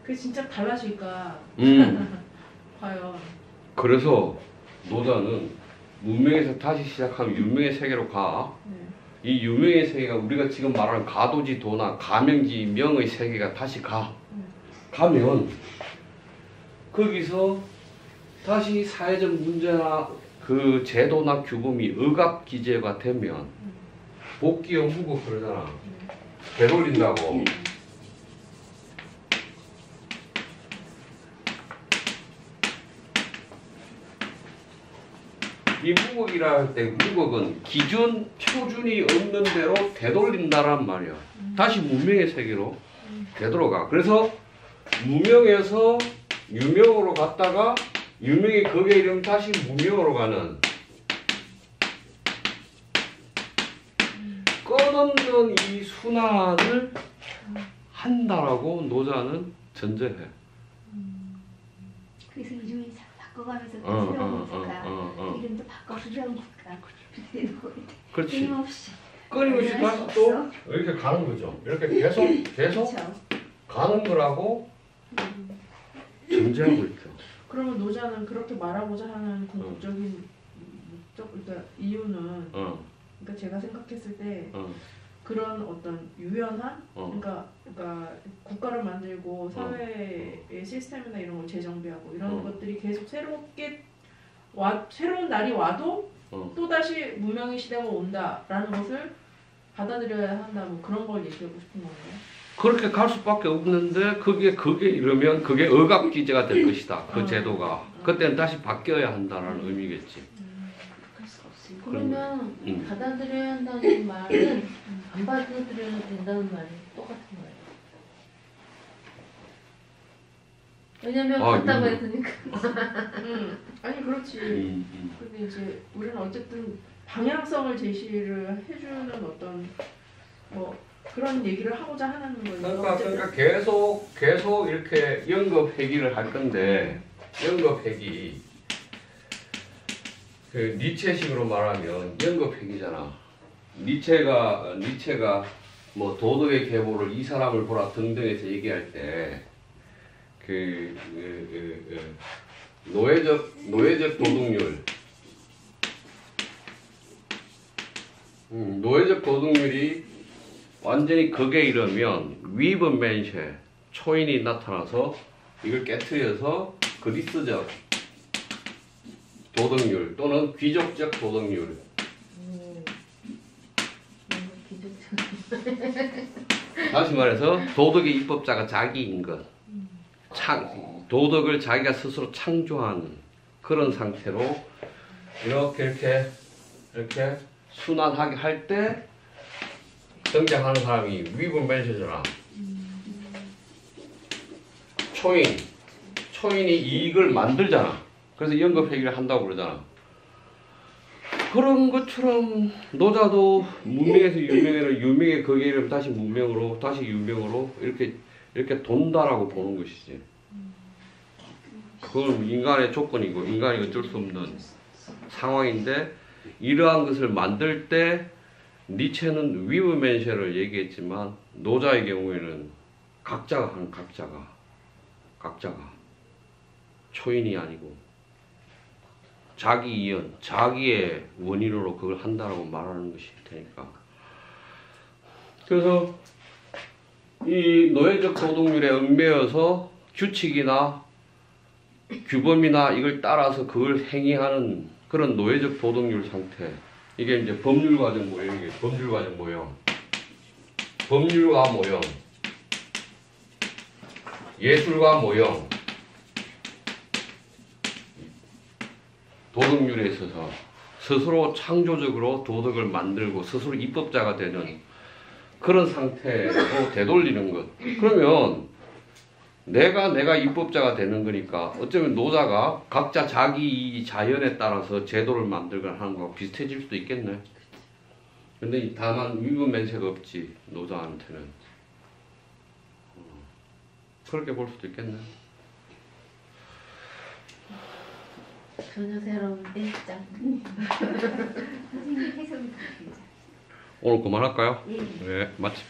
그게 진짜 달라질까? 과연 그래서 노자는 무명에서 다시 시작하면 유명의 세계로 가. 네. 이 유명의 세계가 우리가 지금 말하는 가도지 도나 가명지 명의 세계가 다시 가. 가면 거기서 다시 사회적 문제나 그 제도나 규범이 억압기제가 되면 복귀 연구고 그러잖아. 되돌린다고. 이 무국이라 할 때 무국은 기준 표준이 없는 대로 되돌린다란 말이야. 다시 무명의 세계로 되돌아가. 그래서 무명에서 유명으로 갔다가 유명이 거기에 이르면 다시 무명으로 가는 끝없는 이 순환을 한다라고 노자는 전제해. 그래서 이름을 자꾸 바꿔가면서 새로운 국가, 이름도 바꿔 새로운 국가 이렇게 되는 거예요. 그렇지. 끊임없이. 끊임없이 다시 또 이렇게 가는 거죠. 이렇게 계속 그렇죠. 가는 거라고 전제하고 있죠. 그러면 노자는 그렇게 말하고자 하는 궁극적인 목적, 그러니까 이유는 그러니까 제가 생각했을 때 그런 어떤 유연한 그러니까 국가를 만들고 사회의 시스템이나 이런 걸 재정비하고 이런 것들이 계속 새로운 날이 와도 또 다시 문명의 시대가 온다라는 것을 받아들여야 한다, 뭐 그런 걸 얘기하고 싶은 건가요? 그렇게 갈 수밖에 없는데 그게 이러면 그게 억압 기제가 될 것이다. 그 제도가. 그때는 다시 바뀌어야 한다라는 의미겠지. 바꿀 수가 없어요. 그러면 받아들여야 한다는 말은 안 받아들여도 된다는 말이 똑같은 거예요. 왜냐면 같다고 했으니까. 아니 그렇지. 근데 이제 우리는 어쨌든 방향성을 제시를 해주는 어떤 뭐 그런 얘기를 하고자 하는 거예요. 그러니까 계속 이렇게 연급 회기를 할 건데 연급 회기 그 니체식으로 말하면 연급 회기잖아. 니체가 뭐 도덕의 계보를 이 사람을 보라 등등에서 얘기할 때 노예적 도덕률 노예적 도덕률이 완전히 극에 이르면 위브맨쉐 초인이 나타나서 이걸 깨트려서 그리스적 도덕률 또는 귀족적 도덕률 다시 말해서 도덕의 입법자가 자기인 것 도덕을 자기가 스스로 창조하는 그런 상태로 이렇게 순환하게 할 때 등장하는 사람이 위브맨셔잖아. 초인이 이익을 만들잖아. 그래서 연급회기를 한다고 그러잖아. 그런 것처럼 노자도 문명에서 유명에는 유명의 거기에 이르면 다시 문명으로 다시 유명으로 이렇게 돈다라고 보는 것이지. 그건 인간의 조건이고 인간이 어쩔 수 없는 상황인데 이러한 것을 만들 때 니체는 위브맨셔를 얘기했지만 노자의 경우에는 각자가 초인이 아니고 자기 이연, 자기의 원인으로 그걸 한다라고 말하는 것이 되니까. 그래서 이 노예적 도덕률에 얽매여서 규칙이나 규범이나 이걸 따라서 그걸 행위하는 그런 노예적 도덕률 상태. 이게 이제 법률과정 모형이에요. 법률과정 모형. 법률과 모형. 예술과 모형. 도덕률에 있어서 스스로 창조적으로 도덕을 만들고 스스로 입법자가 되는 그런 상태로 되돌리는 것. 그러면 내가 입법자가 되는 거니까 어쩌면 노자가 각자 자기 자연에 따라서 제도를 만들거나 하는 거와 비슷해질 수도 있겠네. 근데 다만 위브맨세가 없지 노자한테는. 그렇게 볼 수도 있겠네. 전혀 새로운 일장. 선생님 해석이 다 되죠. 오늘 그만할까요? 예. 네, 마침.